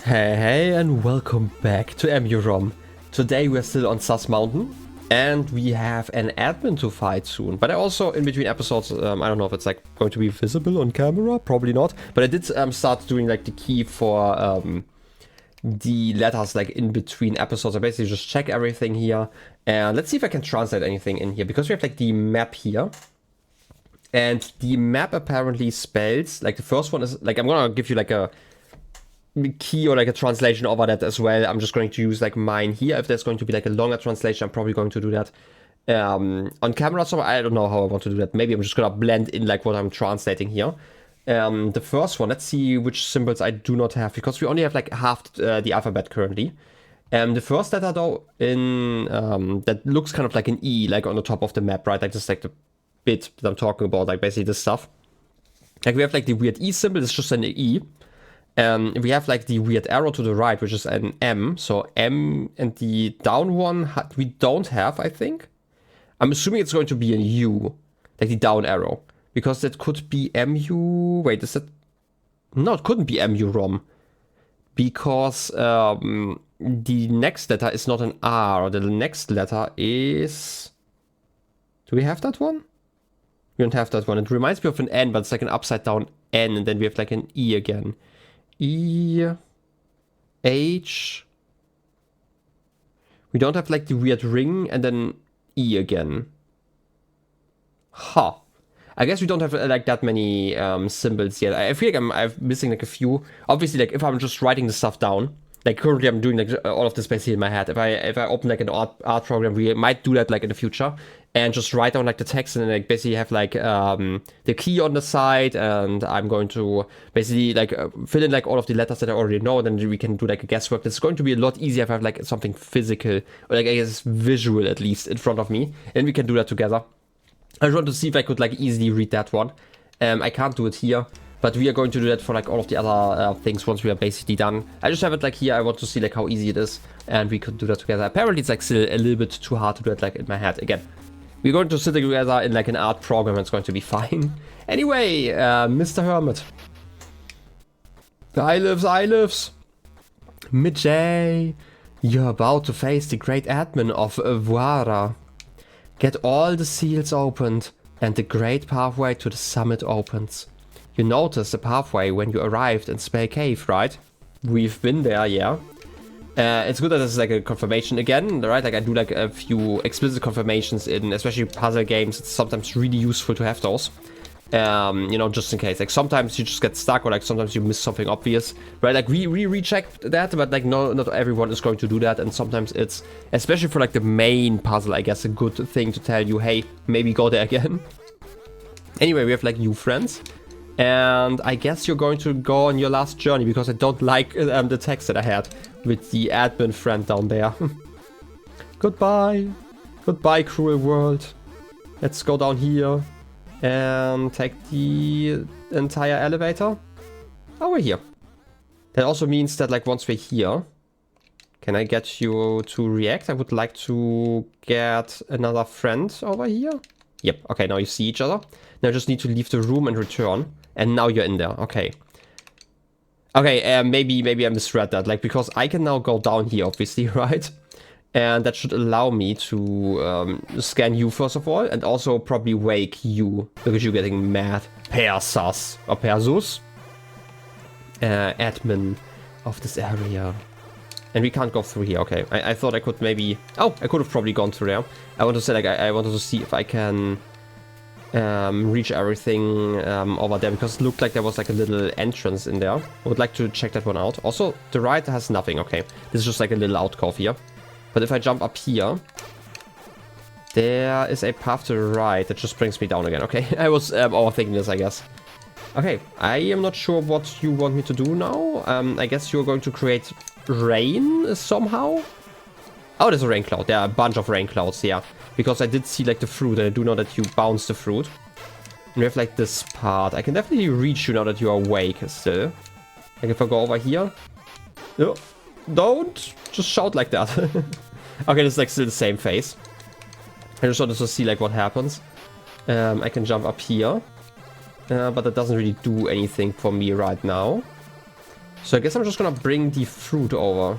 Hey, and welcome back to EMUUROM. Today we're still on Sus Mountain, and we have an admin to fight soon. But I also, in between episodes, I don't know if it's like going to be visible on camera, probably not. But I did start doing like the key for the letters like in between episodes. I basically just check everything here, and let's see if I can translate anything in here, because we have like the map here. And the map apparently spells, like the first one is, like I'm gonna give you like a key or like a translation over that as well. I'm just going to use like mine here. If there's going to be like a longer translation, I'm probably going to do that on camera. So I don't know how I want to do that. Maybe I'm just gonna blend in like what I'm translating here. The first one, let's see which symbols I do not have, because we only have like half the alphabet currently. The first letter though, in that looks kind of like an E, like on the top of the map, right? Like just like the bit that I'm talking about, like basically this stuff. Like we have like the weird E symbol, it's just an E. We have like the weird arrow to the right, which is an M. So M, and the down one we don't have, I think. I'm assuming it's going to be a U, like the down arrow, because that could be MU. Wait, is that? No, it couldn't be EMUUROM, because the next letter is not an R. The next letter is. Do we have that one? We don't have that one. It reminds me of an N, but it's like an upside down N, and then we have like an E again. E, H. We don't have like the weird ring and then E again. Huh. I guess we don't have like that many symbols yet. I feel like I'm missing like a few. Obviously, like if I'm just writing the stuff down, like currently I'm doing like all of this basically in my head. If I open like an art program, we might do that like in the future. And just write down like the text and then like basically have like the key on the side, and I'm going to basically like fill in like all of the letters that I already know, and then we can do like a guesswork. It's going to be a lot easier if I have like something physical, or like I guess visual at least, in front of me, and we can do that together. I just want to see if I could like easily read that one. I can't do it here, but we are going to do that for like all of the other things once we are basically done. I just have it like here. I want to see like how easy it is, and we could do that together. Apparently it's like still a little bit too hard to do it like in my head again. We're going to sit together in like an art program, and it's going to be fine. Anyway, Mr. Hermit. The Ilives. Midjay, you're about to face the great admin of Vuara. Get all the seals opened, and the great pathway to the summit opens. You noticed the pathway when you arrived in Spell Cave, right? We've been there, yeah. It's good that this is like a confirmation again, right? Like I do like a few explicit confirmations in especially puzzle games. It's sometimes really useful to have those. You know, just in case. Like sometimes you just get stuck, or like sometimes you miss something obvious, right? Like we rechecked that, but like not everyone is going to do that, and sometimes it's, especially for like the main puzzle, I guess, a good thing to tell you, hey, maybe go there again. Anyway, we have like new friends. And I guess you're going to go on your last journey, because I don't like the text that I had with the admin friend down there. Goodbye. Goodbye, cruel world. Let's go down here and take the entire elevator. Oh, we're here. That also means that like once we're here, can I get you to react? I would like to get another friend over here. Yep, okay, now you see each other. Now I just need to leave the room and return. And now you're in there, okay. Okay, maybe I misread that, like, because I can now go down here, obviously, right? And that should allow me to scan you, first of all, and also probably wake you, because you're getting mad. Persus, or Persus. Admin of this area. And we can't go through here, okay. I thought I could maybe... Oh, I could have probably gone through there. I want to say, like, I wanted to see if I can... reach everything over there, because it looked like there was like a little entrance in there. I would like to check that one out. Also, the right has nothing. Okay, this is just like a little alcove here. But if I jump up here, there is a path to the right that just brings me down again. Okay, I was overthinking this, I guess. Okay, I am not sure what you want me to do now. I guess you're going to create rain somehow. Oh, there's a rain cloud. There are a bunch of rain clouds, yeah. Because I did see like the fruit, and I do know that you bounce the fruit. And we have like this part. I can definitely reach you now that you are awake still. Like if I go over here. No, don't just shout like that. Okay, this is like still the same face. I just wanted to see like what happens. I can jump up here. But that doesn't really do anything for me right now. So I guess I'm just gonna bring the fruit over.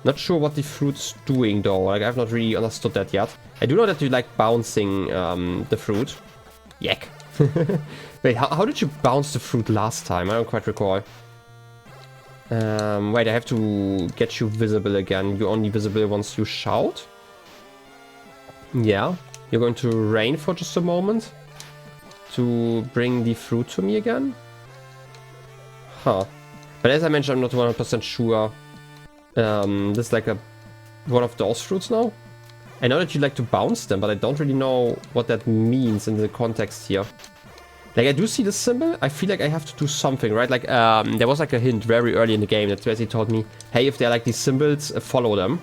Not sure what the fruit's doing though. Like, I've not really understood that yet. I do know that you like bouncing the fruit. Yak. Wait, how did you bounce the fruit last time? I don't quite recall. Wait, I have to get you visible again. You're only visible once you shout. Yeah. You're going to rain for just a moment to bring the fruit to me again. Huh. But as I mentioned, I'm not 100% sure. This is like one of those fruits now. I know that you like to bounce them, but I don't really know what that means in the context here. Like, I do see the symbol. I feel like I have to do something, right? Like, there was like a hint very early in the game that basically told me, hey, if they're like these symbols, follow them.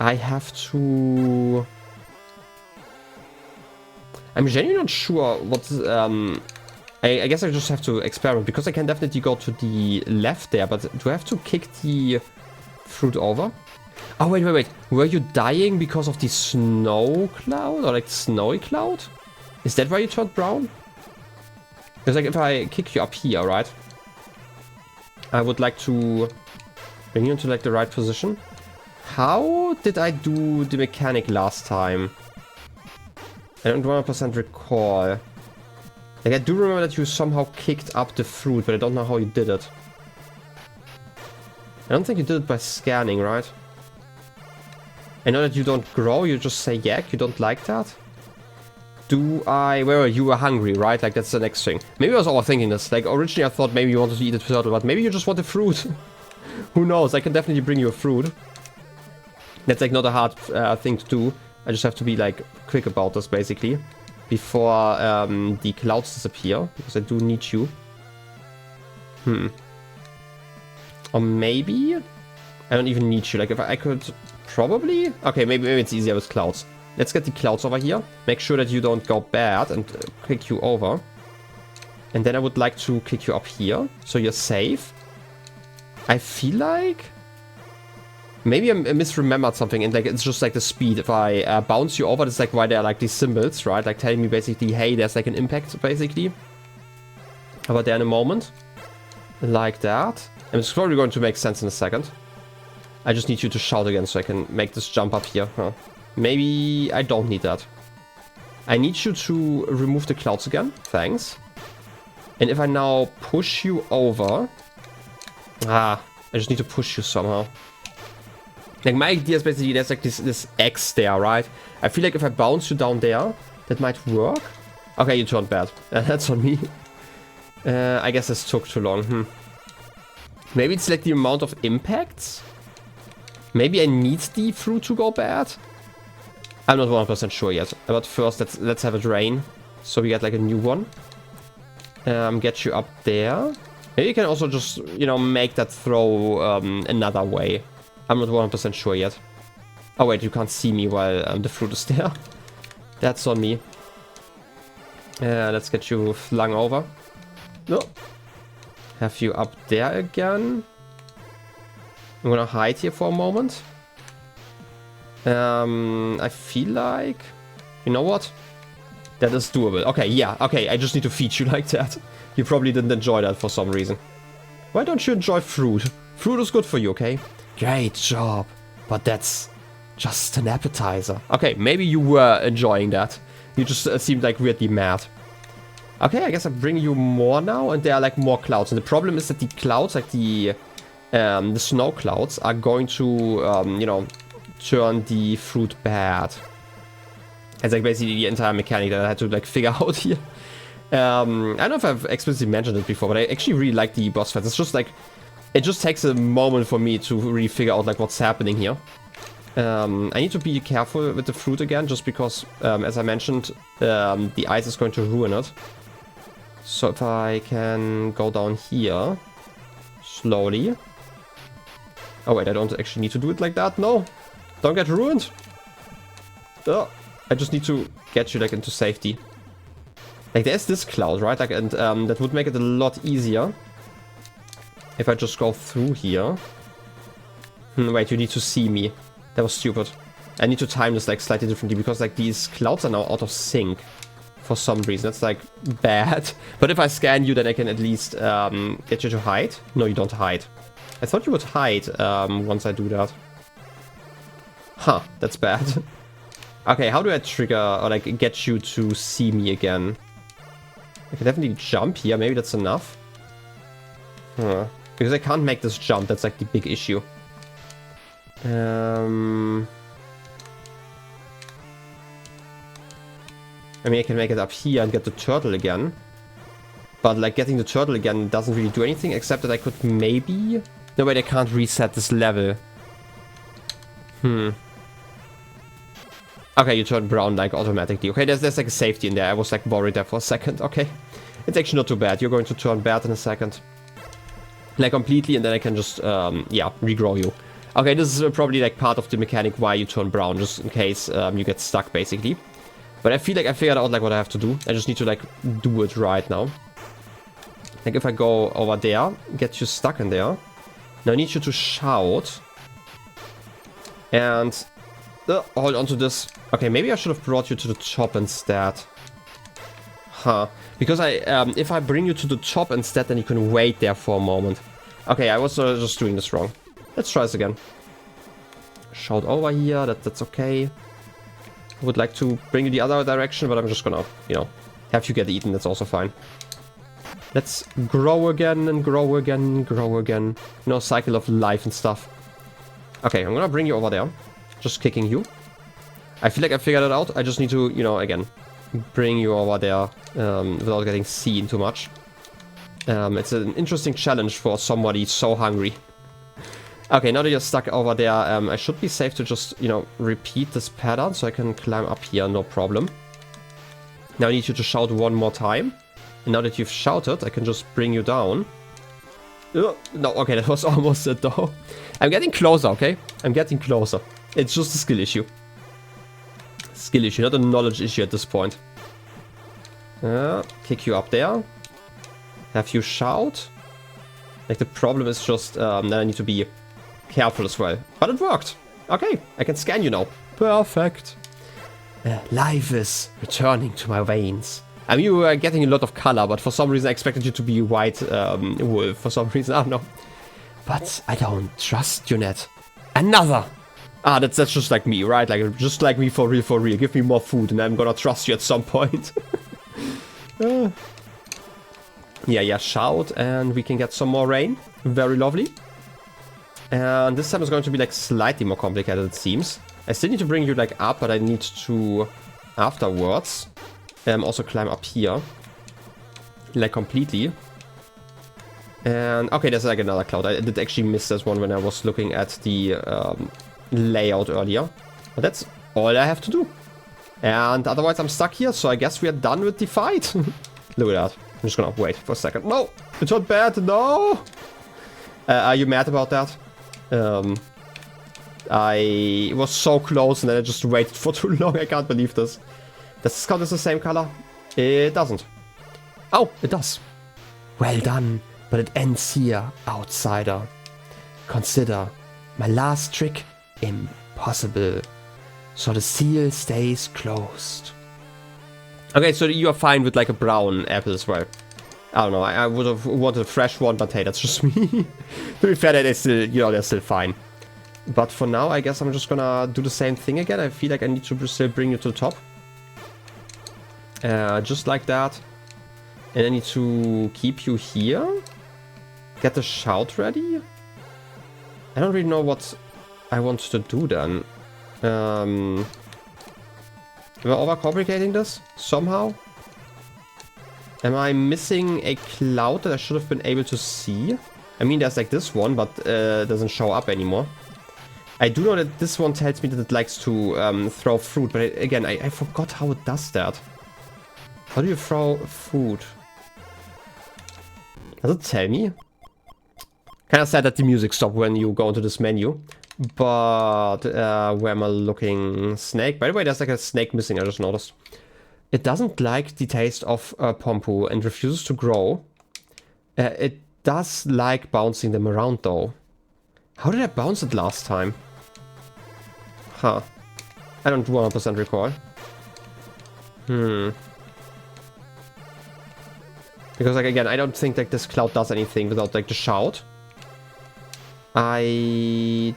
I have to... I'm genuinely not sure what... I guess I just have to experiment, because I can definitely go to the left there, but do I have to kick the fruit over? Oh, wait. Were you dying because of the snow cloud? Or like snowy cloud? Is that why you turned brown? Because like if I kick you up here, right? I would like to bring you into like the right position. How did I do the mechanic last time? I don't 100% recall. Like, I do remember that you somehow kicked up the fruit, but I don't know how you did it. I don't think you did it by scanning, right? I know that you don't grow, you just say yak, you don't like that. Do I... Well, you were hungry, right? Like, that's the next thing. Maybe I was overthinking this. Like, originally I thought maybe you wanted to eat a turtle, but maybe you just want the fruit. Who knows? I can definitely bring you a fruit. That's, like, not a hard thing to do. I just have to be, like, quick about this, basically. Before the clouds disappear. Because I do need you. Or maybe... I don't even need you. Like, if I could... Probably? Okay, maybe it's easier with clouds. Let's get the clouds over here. Make sure that you don't go bad and kick you over. And then I would like to kick you up here. So you're safe. I feel like... Maybe I misremembered something, and like it's just like the speed. If I bounce you over, that's like why there are like these symbols, right? Like telling me basically, hey, there's like an impact, basically. About there in a moment. Like that. And it's probably going to make sense in a second. I just need you to shout again so I can make this jump up here. Huh. Maybe I don't need that. I need you to remove the clouds again. Thanks. And if I now push you over... I just need to push you somehow. Like, my idea is basically there's like this X there, right? I feel like if I bounce you down there, that might work. Okay, you turned bad. That's on me. I guess this took too long. Maybe it's like the amount of impacts? Maybe I need the fruit to go bad? I'm not 100% sure yet. But first, let's have it rain. So we get like a new one. Get you up there. Maybe you can also just, you know, make that throw another way. I'm not 100% sure yet. Oh wait, you can't see me while the fruit is there. That's on me. Let's get you flung over. No. Have you up there again. I'm gonna hide here for a moment. I feel like... You know what? That is doable. Okay, yeah, okay, I just need to feed you like that. You probably didn't enjoy that for some reason. Why don't you enjoy fruit? Fruit is good for you, okay? Great job. But that's just an appetizer. Okay, maybe you were enjoying that. You just seemed like weirdly mad. Okay, I guess I bring you more now, and there are like more clouds. And the problem is that the clouds, like the snow clouds, are going to, you know, turn the fruit bad. It's like basically the entire mechanic that I had to like figure out here. I don't know if I've explicitly mentioned it before, but I actually really like the boss fights. It's just like, it just takes a moment for me to really figure out like what's happening here. I need to be careful with the fruit again, just because, as I mentioned, the ice is going to ruin it. So if I can go down here, slowly. Oh wait, I don't actually need to do it like that. No, don't get ruined. Oh, I just need to get you like into safety. Like there's this cloud, right? Like, and that would make it a lot easier if I just go through here. Wait, you need to see me. That was stupid. I need to time this like slightly differently because like these clouds are now out of sync for some reason. That's like bad. But if I scan you, then I can at least get you to hide. No, you don't hide. I thought you would hide once I do that. Huh, that's bad. Okay, how do I trigger or like get you to see me again? I can definitely jump here. Maybe that's enough. Huh. Because I can't make this jump. That's like the big issue. I mean, I can make it up here and get the turtle again. But like getting the turtle again doesn't really do anything, except that I could maybe... No, wait, I can't reset this level. Okay, you turn brown like automatically. Okay, there's like a safety in there. I was like worried there for a second. Okay, it's actually not too bad. You're going to turn bad in a second. Like completely, and then I can just, yeah, regrow you. Okay, this is probably like part of the mechanic why you turn brown, just in case you get stuck basically. But I feel like I figured out like what I have to do. I just need to like do it right now. Like if I go over there, get you stuck in there. Now I need you to shout. And hold on to this. Okay, maybe I should have brought you to the top instead. Huh. Because if I bring you to the top instead, then you can wait there for a moment. Okay, I was just doing this wrong. Let's try this again. Shout over here, that's okay. I would like to bring you the other direction, but I'm just gonna, you know, have you get eaten, that's also fine. Let's grow again and grow again and grow again. You know, cycle of life and stuff. Okay, I'm gonna bring you over there. Just kicking you. I feel like I figured it out. I just need to, you know, again, bring you over there without getting seen too much. It's an interesting challenge for somebody so hungry. Okay, now that you're stuck over there, I should be safe to just, you know, repeat this pattern so I can climb up here, no problem. Now I need you to shout one more time. And now that you've shouted, I can just bring you down. No, okay, that was almost it though. I'm getting closer, okay? I'm getting closer. It's just a skill issue. Skill issue, not a knowledge issue at this point. Kick you up there. Have you shout. Like the problem is just that I need to be careful as well. But it worked. Okay, I can scan you now. Perfect. Life is returning to my veins. I mean, you were getting a lot of color, but for some reason I expected you to be white wolf. For some reason, I don't know. But I don't trust you, Ned. Another. Ah, that's just like me, right? Like just like me for real, for real. Give me more food, and I'm gonna trust you at some point. Yeah, shout, and we can get some more rain. Very lovely. And this time is going to be like slightly more complicated, it seems. I still need to bring you like up, but I need to afterwards also climb up here, like completely. And okay, there's like another cloud. I did actually miss this one when I was looking at the layout earlier. But that's all I have to do. And otherwise I'm stuck here, so I guess we are done with the fight. Look at that. I'm just gonna wait for a second. No! It's not bad, no! Are you mad about that? I was so close and then I just waited for too long. I can't believe this. Does this count as the same color? It doesn't. Oh, it does. Well done, but it ends here, outsider. Consider my last trick impossible. So the seal stays closed. Okay, so you are fine with like a brown apple as well. I don't know, I would have wanted a fresh one, but hey, that's just me. To be fair, they're still, you know, they're still fine. But for now, I guess I'm just gonna do the same thing again. I feel like I need to still bring you to the top. Just like that. And I need to keep you here. Get the shout ready. I don't really know what I want to do then. Am I overcomplicating this somehow? Am I missing a cloud that I should have been able to see? I mean, there's like this one, but it doesn't show up anymore. I do know that this one tells me that it likes to throw fruit, but again, I forgot how it does that. How do you throw food? Does it tell me? Kind of sad that the music stopped when you go into this menu. But where am I looking? Snake. By the way, there's like a snake missing, I just noticed. It doesn't like the taste of pompu and refuses to grow. It does like bouncing them around though. How did I bounce it last time? Huh. I don't 100% recall. Because, like, again, I don't think, like, this cloud does anything without, like, the shout. I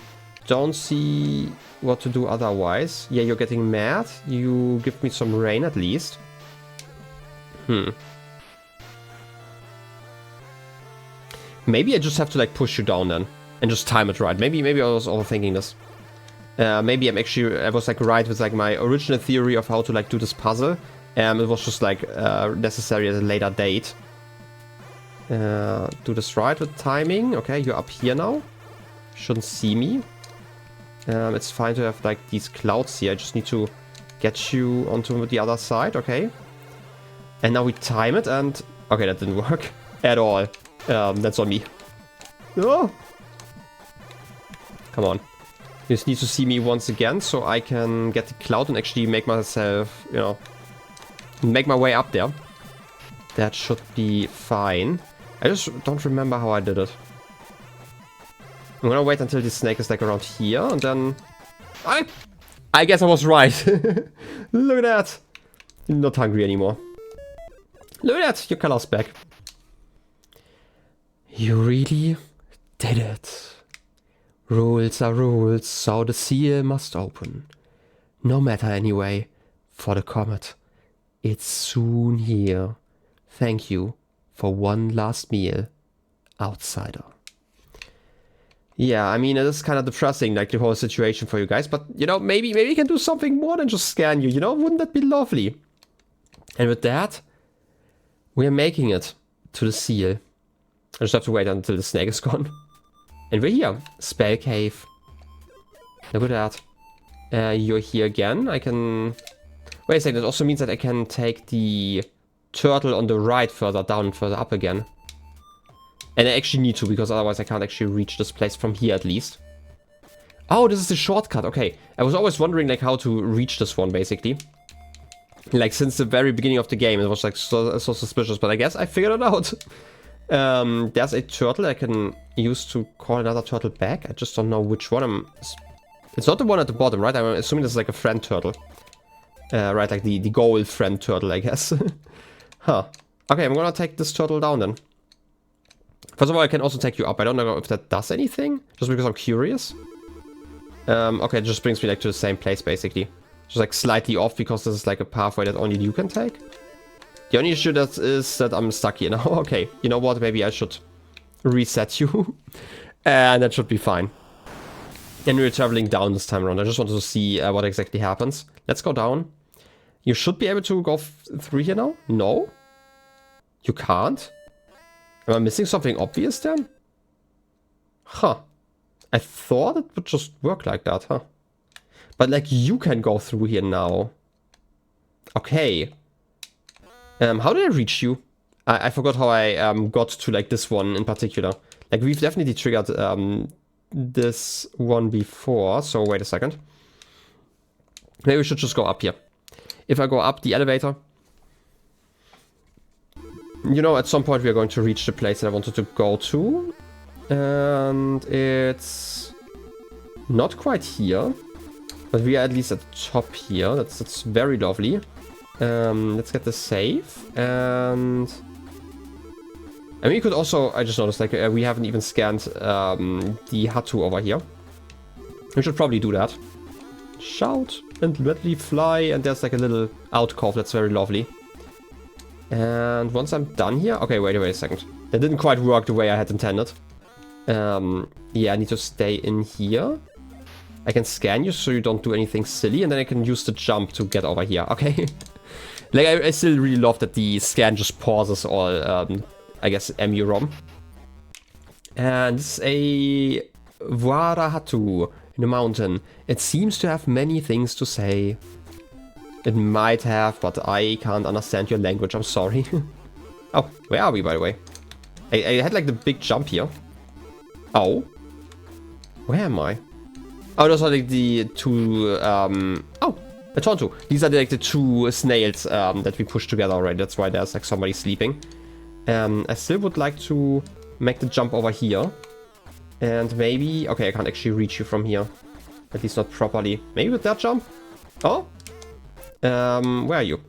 don't see what to do otherwise. Yeah, you're getting mad. You give me some rain, at least. Maybe I just have to, like, push you down then. And just time it right. Maybe I was overthinking this. Maybe I was, like, right with, like, my original theory of how to, like, do this puzzle. It was just, like, necessary at a later date. Do this right with timing. Okay, you're up here now. Shouldn't see me. It's fine to have, like, these clouds here. I just need to get you onto the other side. Okay. And now we time it and... Okay, that didn't work at all. That's on me. Oh! Come on. You just need to see me once again so I can get the cloud and actually make myself, you know, make my way up there. That should be fine. I just don't remember how I did it. I'm gonna wait until the snake is, like, around here and then... I guess I was right. Look at that. You're not hungry anymore. Look at that. Your color's back. You really did it. Rules are rules, so the seal must open. No matter anyway, for the comet. It's soon here. Thank you for one last meal, outsider. Yeah, I mean, it is kind of depressing, like, the whole situation for you guys, but, you know, maybe we can do something more than just scan you, you know? Wouldn't that be lovely? And with that, we're making it to the seal. I just have to wait until the snake is gone. And we're here. Spell cave. Look at that. You're here again. I can... Wait a second, that also means that I can take the turtle on the right further down and further up again. And I actually need to, because otherwise I can't actually reach this place from here at least. Oh, this is the shortcut. Okay. I was always wondering, like, how to reach this one, basically. Like, since the very beginning of the game, it was, like, so suspicious. But I guess I figured it out. There's a turtle I can use to call another turtle back. I just don't know which one. It's not the one at the bottom, right? I'm assuming this is like a friend turtle. Right, like the gold friend turtle, I guess. Huh. Okay, I'm gonna take this turtle down then. First of all, I can also take you up. I don't know if that does anything, just because I'm curious. Okay, it just brings me, like, to the same place, basically. Just, like, slightly off, because this is, like, a pathway that only you can take. The only issue is that I'm stuck here now. Okay, you know what? Maybe I should reset you. And that should be fine. And we're traveling down this time around. I just wanted to see what exactly happens. Let's go down. You should be able to go through here now? No? You can't? Am I missing something obvious then? Huh. I thought it would just work like that, huh? But, like, you can go through here now. Okay. How did I reach you? I forgot how I got to, like, this one in particular. Like, we've definitely triggered this one before. So, wait a second. Maybe we should just go up here. If I go up the elevator... You know, at some point we are going to reach the place that I wanted to go to. And it's... not quite here. But we are at least at the top here. That's very lovely. Let's get the save. And... I mean, you could also... I just noticed, like, we haven't even scanned the Hatu over here. We should probably do that. Shout and let me fly. And there's, like, a little alcove that's very lovely. And once I'm done here... Okay, wait a second. That didn't quite work the way I had intended. Yeah, I need to stay in here. I can scan you so you don't do anything silly. And then I can use the jump to get over here. Okay. Like, I still really love that the scan just pauses all, I guess, EMUUROM. And it's a Hatu in the mountain. It seems to have many things to say. It might have, but I can't understand your language. I'm sorry. Oh, where are we, by the way? I had, like, the big jump here. Oh. Where am I? Oh, those are, like, the two... Oh, a Tonto. These are, like, the two snails that we pushed together already. That's why there's, like, somebody sleeping. I still would like to make the jump over here. And maybe... Okay, I can't actually reach you from here. At least not properly. Maybe with that jump? Oh? Where are you?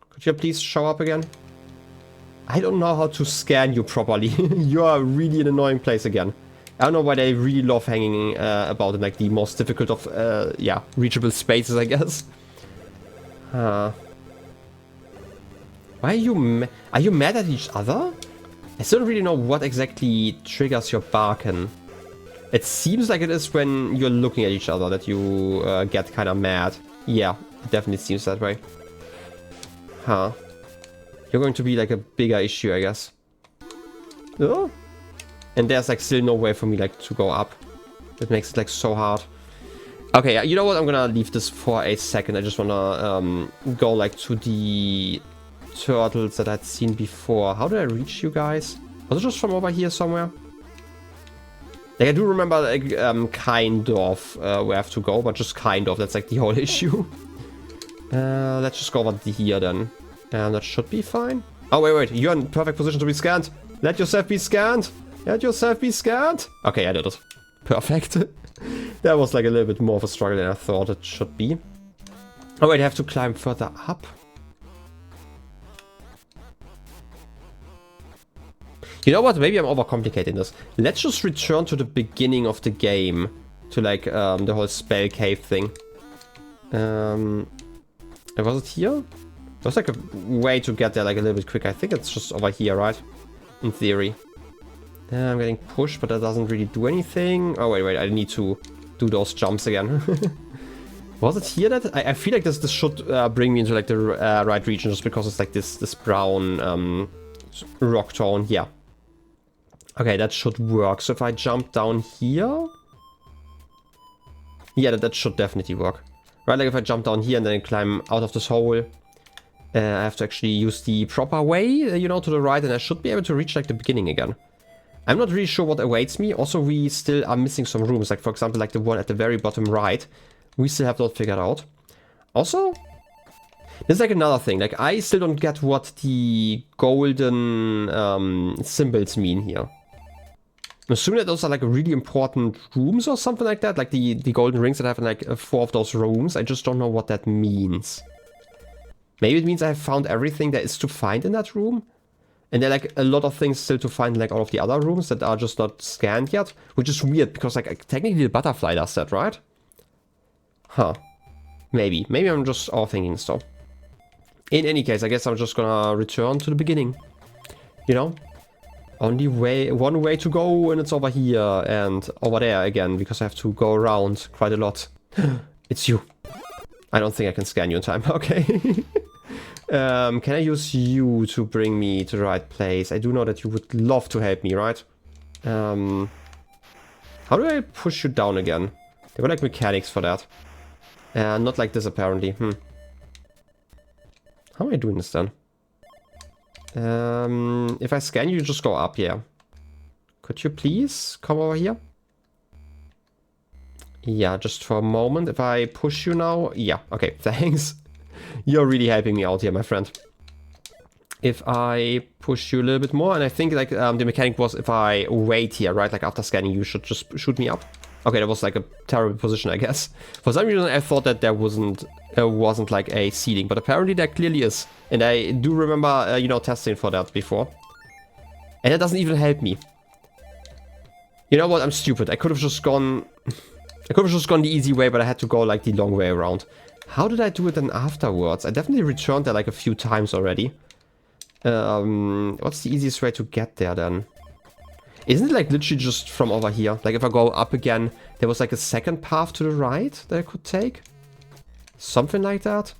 Could you please show up again? I don't know how to scan you properly. You are really an annoying place again. I don't know why they really love hanging about in like the most difficult of, yeah, reachable spaces, I guess. Why are you mad at each other? I still don't really know what exactly triggers your barking. It seems like it is when you're looking at each other that you get kind of mad. Yeah, it definitely seems that way. Huh. You're going to be like a bigger issue, I guess. Oh. And there's like still no way for me like to go up. It makes it like so hard. Okay, you know what? I'm gonna leave this for a second. I just wanna go like to the turtles that I'd seen before. How do I reach you guys? Was it just from over here somewhere? Like I do remember like kind of where I have to go, but just kind of. That's like the whole issue. Let's just go over here then. That should be fine. Oh, wait. You're in perfect position to be scanned. Let yourself be scanned. Let yourself be scanned. Okay, I did it. Perfect. That was like a little bit more of a struggle than I thought it should be. Oh, wait, I have to climb further up. You know what? Maybe I'm overcomplicating this. Let's just return to the beginning of the game. To like the whole spell cave thing. Was it here? There's like a way to get there like a little bit quicker. I think it's just over here, right? In theory. I'm getting pushed, but that doesn't really do anything. Oh, wait. I need to do those jumps again. Was it here that... I feel like this should bring me into like the right region just because it's like this brown rock tone. Yeah. Okay, that should work. So if I jump down here... Yeah, that should definitely work. Right, like if I jump down here and then climb out of this hole... I have to actually use the proper way, you know, to the right, and I should be able to reach like the beginning again. I'm not really sure what awaits me. Also, we still are missing some rooms, like for example, like the one at the very bottom right. We still have not figured out. Also, there's like another thing. Like I still don't get what the golden symbols mean here. I'm assuming that those are like really important rooms or something like that. Like the golden rings that have like 4 of those rooms. I just don't know what that means. Maybe it means I have found everything there is to find in that room. And there are like a lot of things still to find in like all of the other rooms that are just not scanned yet. Which is weird because like technically the butterfly does that, right? Huh. Maybe. Maybe I'm just overthinking stuff. In any case, I guess I'm just gonna return to the beginning. You know? Only one way to go, and it's over here and over there again because I have to go around quite a lot. It's you. I don't think I can scan you in time. Okay. Can I use you to bring me to the right place? I do know that you would love to help me, right? How do I push you down again? There were like mechanics for that. Not like this apparently. How am I doing this then? If I scan you, just go up here. Could you please come over here? Yeah, just for a moment. If I push you now... Yeah, okay, thanks. You're really helping me out here, my friend. If I push you a little bit more, and I think like the mechanic was if I wait here, right? Like after scanning, you should just shoot me up. Okay, that was like a terrible position, I guess. For some reason, I thought that there wasn't like a ceiling, but apparently there clearly is. And I do remember, you know, testing for that before. And it doesn't even help me. You know what? I'm stupid. I could have just gone... I could have just gone the easy way, but I had to go like the long way around. How did I do it then afterwards? I definitely returned there like a few times already. What's the easiest way to get there then? Isn't it like literally just from over here? Like if I go up again, there was like a second path to the right that I could take? Something like that?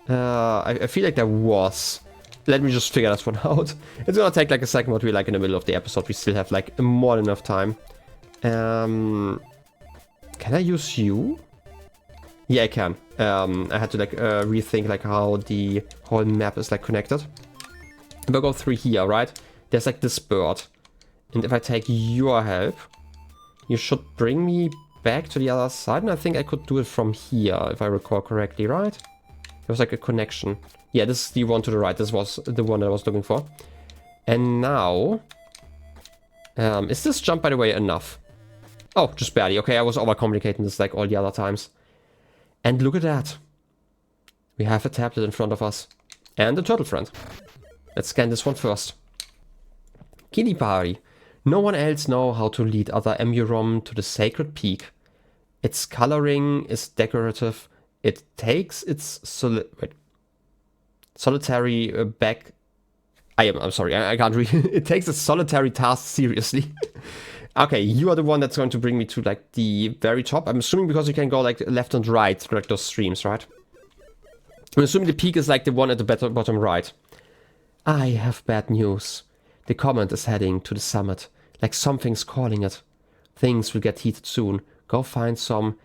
I feel like there was. Let me just figure that one out. It's gonna take like a second, but we're like in the middle of the episode. We still have like more than enough time. Can I use you? Yeah, I can. I had to like rethink like how the whole map is like connected. If I go through here, right? There's like this bird. And if I take your help, you should bring me back to the other side. And I think I could do it from here, if I recall correctly, right? There was like a connection. Yeah, this is the one to the right. This was the one that I was looking for. And now... is this jump, by the way, enough? Oh, just barely. Okay, I was overcomplicating this like all the other times. And look at that. We have a tablet in front of us. And a turtle friend. Let's scan this one first. Kiddie party. No one else know how to lead other EMUUROM to the sacred peak. Its coloring is decorative. It takes its solitary back. I'm sorry, I can't read. It takes its solitary task seriously. Okay, you are the one that's going to bring me to like the very top. I'm assuming because you can go like left and right through like those streams, right? I'm assuming the peak is like the one at the bottom right. I have bad news. The comet is heading to the summit. Like something's calling it. Things will get heated soon. Go find some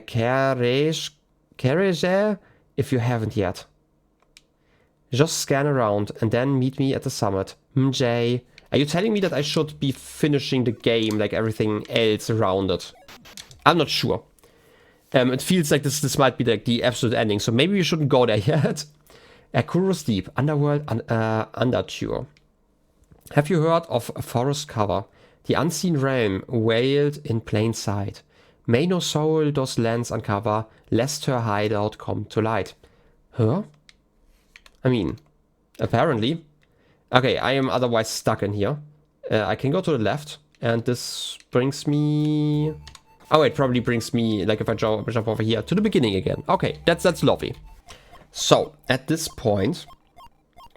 carriage if you haven't yet. Just scan around and then meet me at the summit. Jay, are you telling me that I should be finishing the game like everything else around it? I'm not sure. It feels like this might be like the absolute ending, so maybe we shouldn't go there yet. Kuro's Deep, Underworld Underture. Have you heard of Forest Cover? The unseen realm veiled in plain sight. May no soul those lands uncover, lest her hideout come to light. Huh? I mean, apparently. Okay, I am otherwise stuck in here. I can go to the left, and this brings me... Oh, it probably brings me, like if I jump over here, to the beginning again. Okay, that's lovely. So, at this point,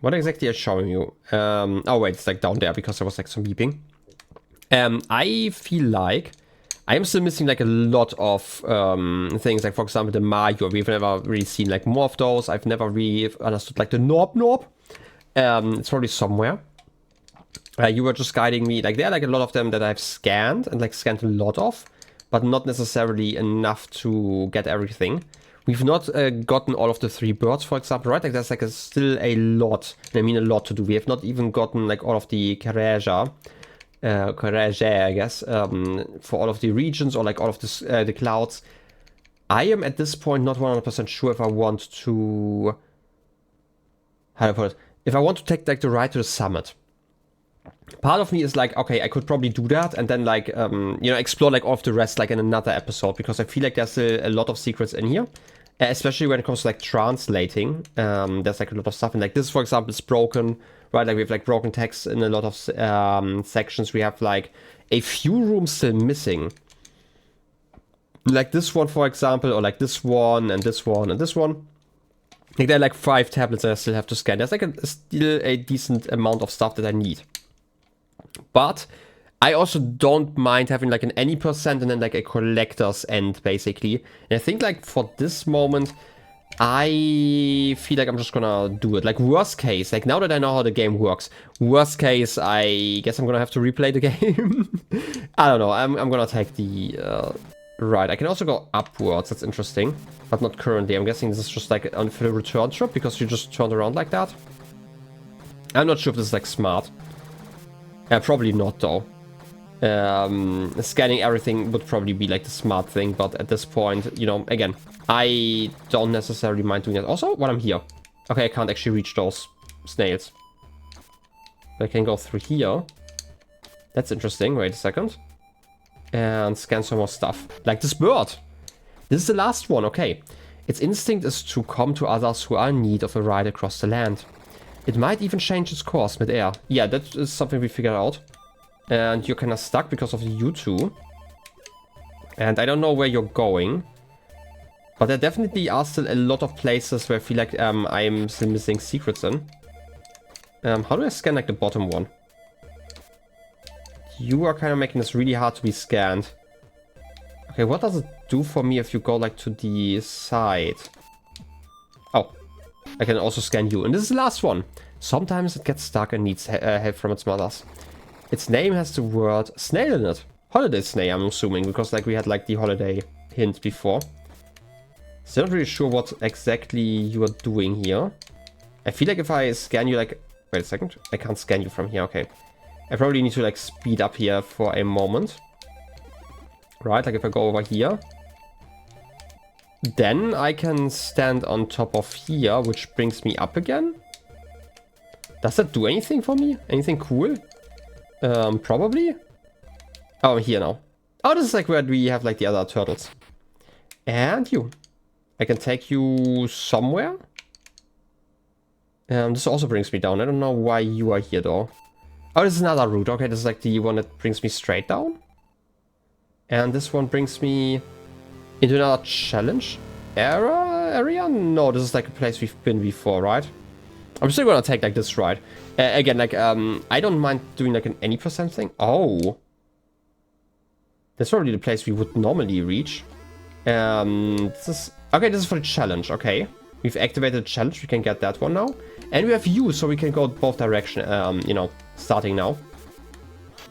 what exactly is showing you? Oh wait, it's like down there because there was like some beeping. I feel like I am still missing like a lot of things, like for example the Mario. We've never really seen like more of those. I've never really understood like the Norb. It's probably somewhere. You were just guiding me, like there are like a lot of them that I've scanned and like scanned a lot of, but not necessarily enough to get everything. We've not gotten all of the 3 birds, for example, right? Like there's like still a lot, and I mean a lot to do. We have not even gotten like all of the carriage, I guess, for all of the regions or like all of the clouds. I am at this point not 100% sure if I want to, how do I put it? If I want to take like the ride to the summit. Part of me is like, okay, I could probably do that and then like, explore like all of the rest like in another episode, because I feel like there's a lot of secrets in here, especially when it comes to like translating. There's like a lot of stuff, and like this, for example, is broken, right? Like we have like broken text in a lot of sections. We have like a few rooms still missing, like this one, for example, or like this one and this one and this one. Like there are like 5 tablets that I still have to scan. There's like still a decent amount of stuff that I need. But I also don't mind having like an any percent and then like a collector's end, basically. And I think like for this moment, I feel like I'm just gonna do it. Like worst case, like now that I know how the game works, worst case, I guess I'm gonna have to replay the game. I don't know, I'm gonna take the right. I can also go upwards, that's interesting. But not currently. I'm guessing this is just like on the return trip because you just turned around like that. I'm not sure if this is like smart. Probably not though. Scanning everything would probably be like the smart thing, but at this point, you know, again, I don't necessarily mind doing that. Also, while I'm here. Okay, I can't actually reach those snails. I can go through here. That's interesting. Wait a second. And scan some more stuff. Like this bird. This is the last one, okay. Its instinct is to come to others who are in need of a ride across the land. It might even change its course mid-air. Yeah, that is something we figured out. And you're kind of stuck because of the U2. And I don't know where you're going. But there definitely are still a lot of places where I feel like I'm still missing secrets in. How do I scan like the bottom one? You are kind of making this really hard to be scanned. Okay, what does it do for me if you go like to the side? Oh, I can also scan you. And this is the last one. Sometimes it gets stuck and needs help from its mothers. Its name has the word snail in it. Holiday snail, I'm assuming, because like we had like the holiday hint before. Still not really sure what exactly you are doing here. I feel like if I scan you like... Wait a second. I can't scan you from here. Okay. I probably need to like speed up here for a moment. Right, like if I go over here. Then I can stand on top of here, which brings me up again. Does that do anything for me? Anything cool? Probably. Oh, I'm here now. Oh, this is like where we have like the other turtles. And you. I can take you somewhere. This also brings me down. I don't know why you are here though. Oh, this is another route. Okay, this is like the one that brings me straight down. And this one brings me into another challenge area? No, this is like a place we've been before, right? I'm still gonna take like this ride. Again, like, I don't mind doing like an any percent thing. Oh. That's probably the place we would normally reach. This is... Okay, this is for the challenge, okay. We've activated the challenge, we can get that one now. And we have you, so we can go both directions, you know, starting now.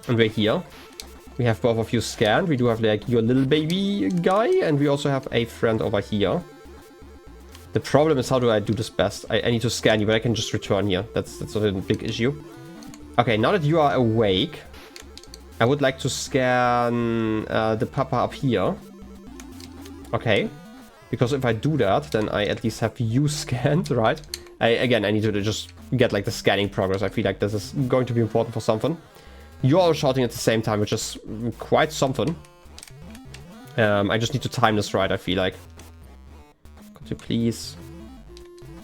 And we're here. We have both of you scanned. We do have like your little baby guy, and we also have a friend over here. The problem is, how do I do this best? I need to scan you, but I can just return here. That's not a big issue. Okay, now that you are awake, I would like to scan the papa up here. Okay. Because if I do that, then I at least have you scanned, right? Again, I need to just get like the scanning progress. I feel like this is going to be important for something. You're all shouting at the same time, which is quite something. I just need to time this right, I feel like. Could you please...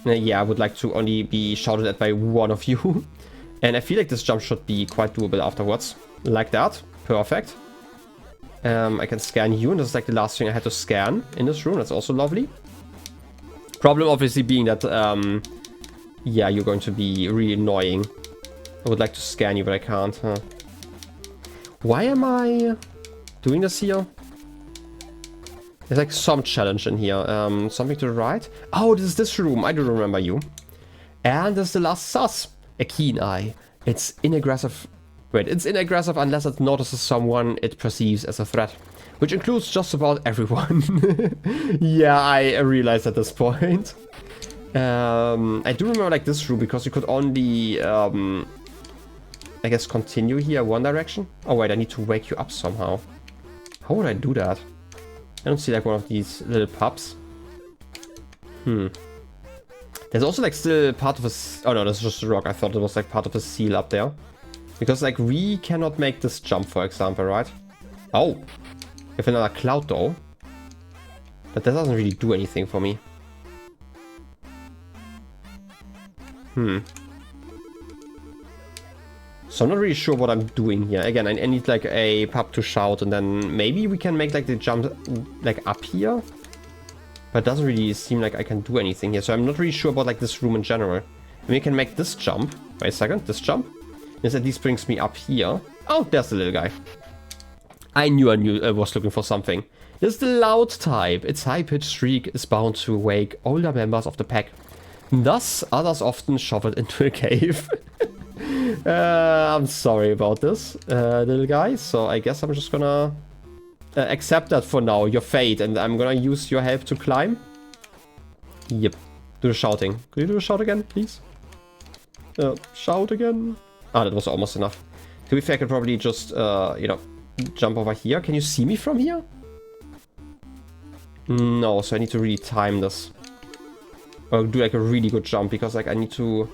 yeah, I would like to only be shouted at by one of you. And I feel like this jump should be quite doable afterwards. Like that. Perfect. I can scan you, and this is like the last thing I had to scan in this room. That's also lovely. Problem obviously being that, yeah, you're going to be really annoying. I would like to scan you, but I can't, huh? Why am I doing this here? There's like some challenge in here. Something to the right. Oh, this is this room. I do remember you. And this is the last sus. A keen eye. It's inaggressive. Wait, it's inaggressive unless it notices someone it perceives as a threat. Which includes just about everyone. Yeah, I realized at this point. I do remember like this room because you could only, I guess, continue here one direction. Oh wait, I need to wake you up somehow. How would I do that? I don't see like one of these little pups. There's also like still part of a... Oh no, that's just a rock. I thought it was like part of a seal up there. Because like we cannot make this jump, for example, right? Oh! We have another cloud though. But that doesn't really do anything for me. So I'm not really sure what I'm doing here. Again, I need like a pup to shout, and then maybe we can make like the jump like up here. But it doesn't really seem like I can do anything here. So I'm not really sure about like this room in general. And we can make this jump. Wait a second, this jump. This at least brings me up here. Oh, there's the little guy. I knew I was looking for something. This is the loud type. Its high-pitched shriek is bound to wake older members of the pack. Thus, others often shove it into a cave. I'm sorry about this, little guy. So I guess I'm just gonna accept that for now, your fate. And I'm gonna use your help to climb. Yep. Do the shouting. Could you do the shout again, please? Shout again. Ah, that was almost enough. To be fair, I could probably just, you know, jump over here. Can you see me from here? No, so I need to really time this. Or do like a really good jump, because like I need to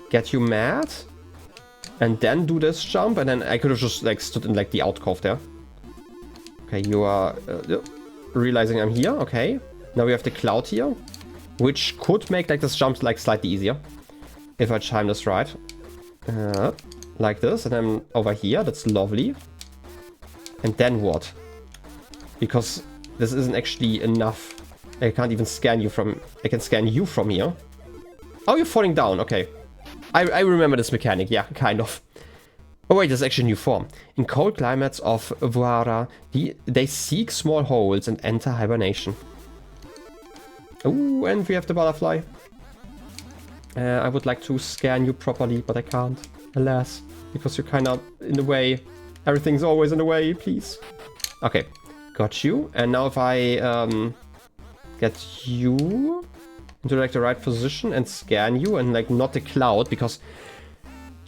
get you mad. And then do this jump, and then I could have just like stood in like the alcove there. Okay, you are realizing I'm here. Okay. Now we have the cloud here, which could make like this jump like slightly easier. If I time this right. Like this, and then over here. That's lovely. And then what? Because this isn't actually enough. I can't even scan you from... I can scan you from here. Oh, you're falling down. Okay. I remember this mechanic. Yeah, kind of. Oh wait, there's actually a new form. In cold climates of Vuara, they seek small holes and enter hibernation. Oh, and we have the butterfly. I would like to scan you properly, but I can't. Alas. Because you're kind of in the way. Everything's always in the way, please. Okay. Got you. And now if I get you into like the right position and scan you, and like not the cloud, because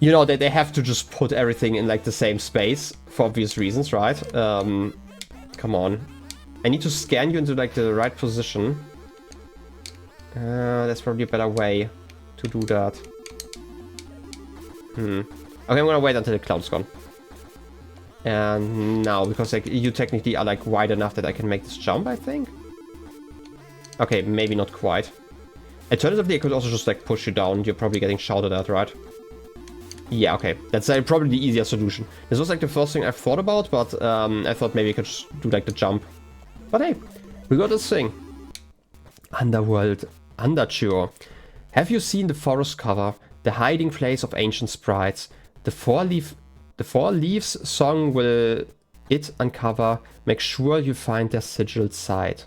you know that they have to just put everything in like the same space for obvious reasons, right? Come on. I need to scan you into like the right position. That's probably a better way to do that. Okay, I'm gonna wait until the cloud's gone. And now, because like you technically are like wide enough that I can make this jump, I think. Okay, maybe not quite. Alternatively, I could also just like push you down. You're probably getting shouted at, right? Yeah, okay. That's probably the easier solution. This was like the first thing I thought about, but I thought maybe I could just do like the jump. But hey, we got this thing. Underworld Underture. Have you seen the forest cover? The hiding place of ancient sprites. The four leaves song will it uncover. Make sure you find their sigilled site.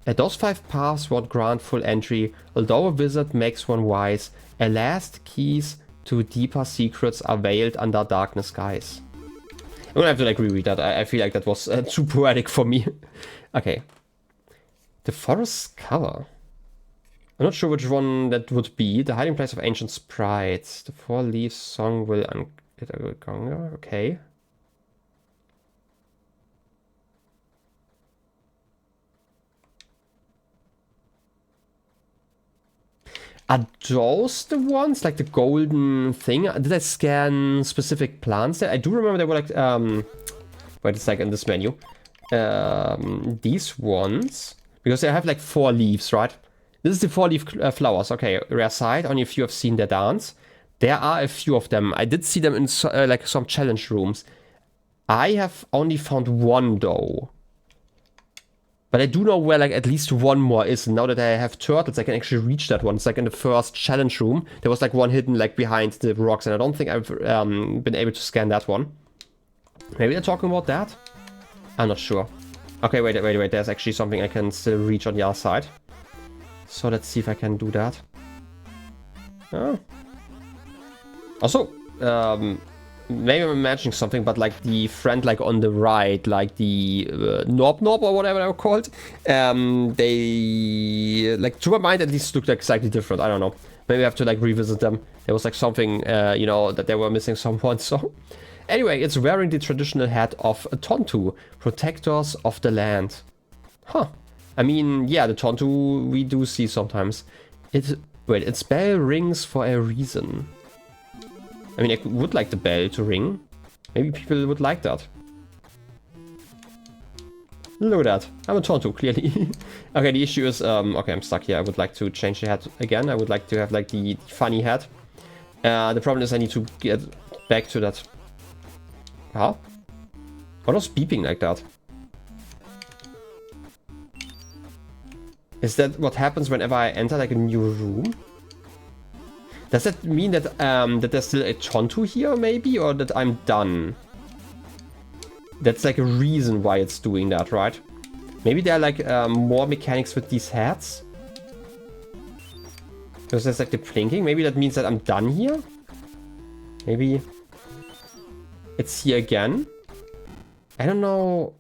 Those 5 paths won't grant full entry, although a wizard makes one wise. At last, keys to deeper secrets are veiled under darkness skies. I'm gonna have to like reread that. I feel like that was too poetic for me. Okay. The forest cover. I'm not sure which one that would be. The hiding place of ancient sprites. The 4 leaves song will okay. Are those the ones? Like the golden thing? Did I scan specific plants there? I do remember they were like, wait a second, this menu. These ones. Because they have like 4 leaves, right? This is the 4-leaf flowers. Okay, rare sight. Only a few have seen their dance. There are a few of them. I did see them in like some challenge rooms. I have only found one though. But I do know where like at least one more is. And now that I have turtles, I can actually reach that one. It's like in the first challenge room. There was like one hidden like behind the rocks. And I don't think I've been able to scan that one. Maybe they're talking about that? I'm not sure. Okay, wait. There's actually something I can still reach on the other side. So let's see if I can do that. Oh. Also, maybe I'm imagining something, but like the friend like on the right, like the Knob or whatever they were called, they, like to my mind at least looked like slightly different. I don't know. Maybe I have to like revisit them. There was like something, you know, that they were missing someone, so... Anyway, it's wearing the traditional hat of Tontu, protectors of the land. Huh. I mean, yeah, the Tontu we do see sometimes. Wait, its bell rings for a reason. I mean, I would like the bell to ring. Maybe people would like that. Look at that. I'm a Tontu, clearly. Okay, the issue is, okay, I'm stuck here. I would like to change the hat again. I would like to have like the funny hat. The problem is I need to get back to that. Huh? What was beeping like that? Is that what happens whenever I enter like a new room? Does that mean that that there's still a Tontu here maybe? Or that I'm done? That's like a reason why it's doing that, right? Maybe there are like more mechanics with these hats? Because there's like the blinking. Maybe that means that I'm done here? Maybe it's here again? I don't know.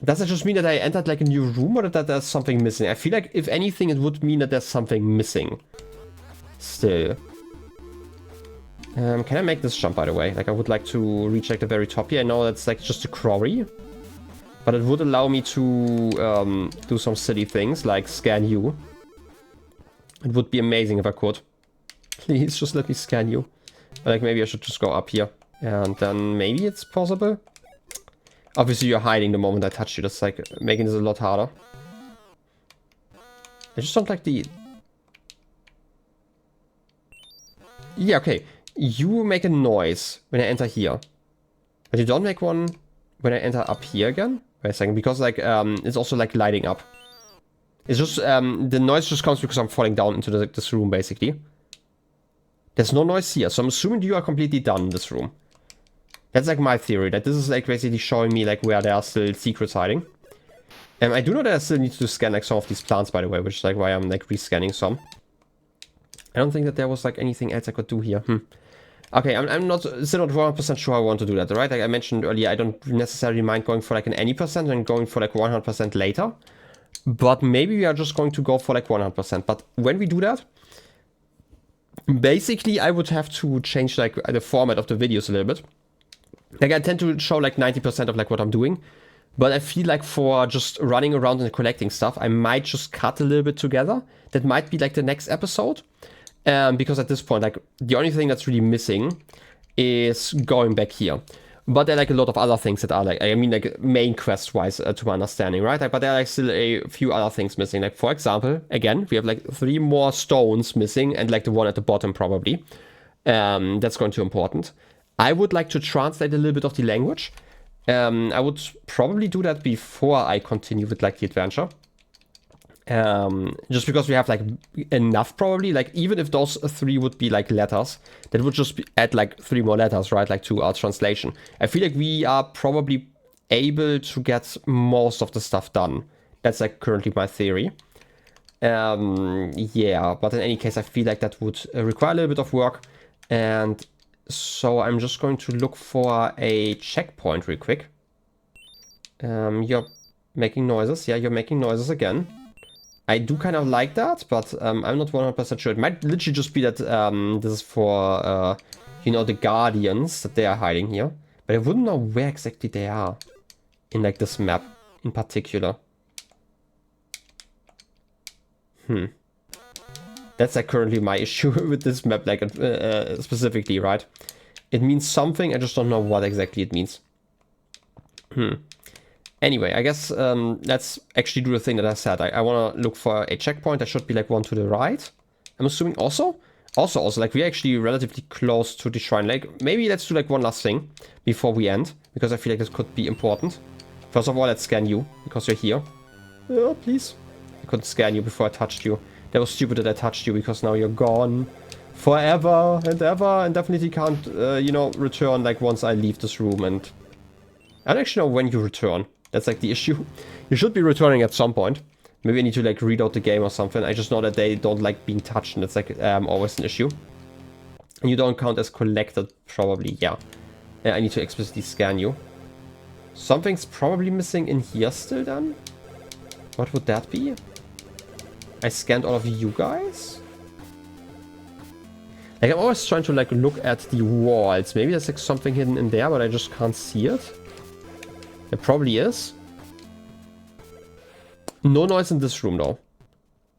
Does it just mean that I entered like a new room or that there's something missing? I feel like if anything it would mean that there's something missing. Still. Can I make this jump by the way? Like I would like to reach like the very top here. I know that's like just a quarry. But it would allow me to do some silly things like scan you. It would be amazing if I could. Please just let me scan you. Like maybe I should just go up here. And then maybe it's possible. Obviously you're hiding the moment I touch you. That's like making this a lot harder. I just don't like the... Yeah, okay. You make a noise when I enter here. But you don't make one when I enter up here again? Wait a second, because like it's also like lighting up. It's just the noise just comes because I'm falling down into this room basically. There's no noise here, so I'm assuming you are completely done in this room. That's like my theory, that this is like basically showing me like where there are still secrets hiding. I do know that I still need to scan like some of these plants by the way, which is like why I'm like rescanning some. I don't think that there was like anything else I could do here. Okay, I'm not still not 100% sure how I want to do that, right? Like I mentioned earlier, I don't necessarily mind going for like an any percent and going for like 100% later. But maybe we are just going to go for like 100%. But when we do that, basically I would have to change like the format of the videos a little bit. Like I tend to show like 90% of like what I'm doing. But I feel like for just running around and collecting stuff, I might just cut a little bit together. That might be like the next episode. Because at this point, like the only thing that's really missing is going back here. But there are like a lot of other things that are like, I mean, like main quest wise to my understanding, right? Like, but there are like still a few other things missing. Like, for example, again, we have like 3 more stones missing and like the one at the bottom probably. That's going to be important. I would like to translate a little bit of the language. I would probably do that before I continue with like the adventure. Just because we have like enough probably, like even if those 3 would be like letters, that would just add like 3 more letters, right? Like to our translation. I feel like we are probably able to get most of the stuff done. That's like currently my theory. Yeah, but in any case, I feel like that would require a little bit of work. And so I'm just going to look for a checkpoint real quick. You're making noises. Yeah, you're making noises again. I do kind of like that, but I'm not 100% sure. It might literally just be that this is for, you know, the guardians that they are hiding here. But I wouldn't know where exactly they are in like this map in particular. That's like currently my issue with this map, like specifically, right? It means something, I just don't know what exactly it means. Anyway, I guess let's actually do the thing that I said. I want to look for a checkpoint. There should be like one to the right. I'm assuming also, like we're actually relatively close to the shrine. Like maybe let's do like one last thing before we end, because I feel like this could be important. First of all, let's scan you because you're here. Oh, please. I couldn't scan you before I touched you. That was stupid that I touched you because now you're gone forever and ever, and definitely can't, you know, return like once I leave this room. And I don't actually know when you return. That's like the issue. You should be returning at some point. Maybe I need to like reload the game or something. I just know that they don't like being touched, and it's like always an issue. And you don't count as collected, probably. Yeah. I need to explicitly scan you. Something's probably missing in here still then. What would that be? I scanned all of you guys. Like I'm always trying to like look at the walls. Maybe there's like something hidden in there, but I just can't see it. It probably is. No noise in this room though.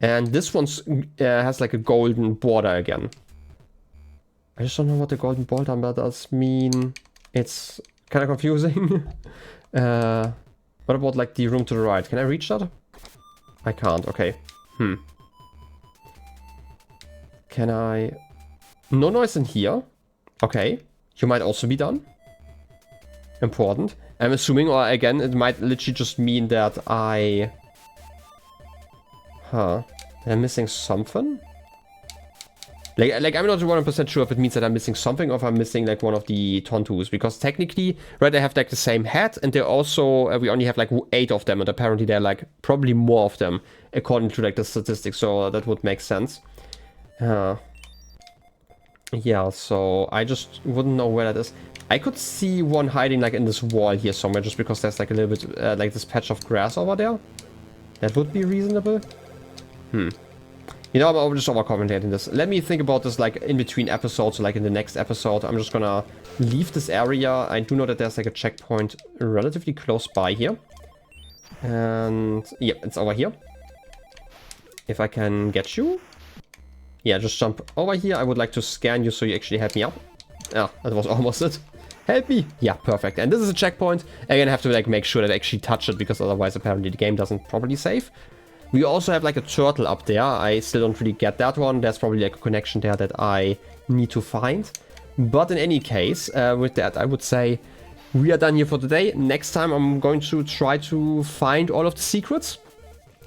And this one's has like a golden border again. I just don't know what the golden border does mean. It's kind of confusing. What about like the room to the right? Can I reach that? I can't. Okay. Can I... No noise in here. Okay. You might also be done. Important. I'm assuming, or again, it might literally just mean that I... That I'm missing something? Like I'm not 100% sure if it means that I'm missing something or if I'm missing like one of the tontus. Because technically, right, they have like the same head, and they're also, we only have like 8 of them, and apparently they're like probably more of them according to like the statistics, so that would make sense. Yeah, so I just wouldn't know where that is. I could see one hiding like in this wall here somewhere, just because there's like a little bit like this patch of grass over there. That would be reasonable. You know, I'm just overcompensating this. Let me think about this like in between episodes, like in the next episode. I'm just gonna leave this area. I do know that there's like a checkpoint relatively close by here. And yeah, it's over here. If I can get you. Yeah, just jump over here. I would like to scan you so you actually help me out. Ah, that was almost it. Help me. Yeah, perfect. And this is a checkpoint. Again, I have to like make sure that I actually touch it, because otherwise apparently the game doesn't properly save. We also have like a turtle up there. I still don't really get that one. There's probably like a connection there that I need to find. But in any case, with that, I would say we are done here for today. Next time I'm going to try to find all of the secrets.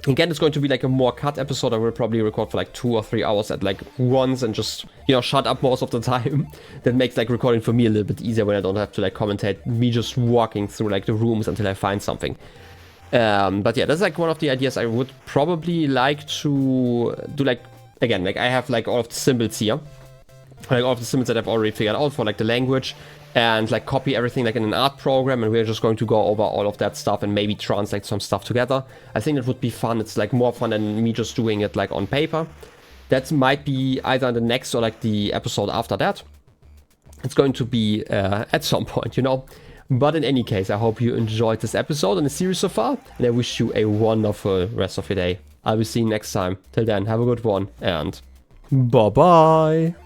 Again, it's going to be like a more cut episode. I will probably record for like 2 or 3 hours at like once and just, you know, shut up most of the time. That makes like recording for me a little bit easier when I don't have to like commentate me just walking through like the rooms until I find something. But yeah, that's like one of the ideas I would probably like to do. Like, again, like I have like all of the symbols here. Like all of the symbols that I've already figured out for like the language. And like copy everything like in an art program, and we're just going to go over all of that stuff and maybe translate some stuff together. I think it would be fun. It's like more fun than me just doing it like on paper. That might be either the next or like the episode after that. It's going to be at some point, you know. But in any case, I hope you enjoyed this episode and the series so far, and I wish you a wonderful rest of your day. I will see you next time. Till then, have a good one, and bye bye.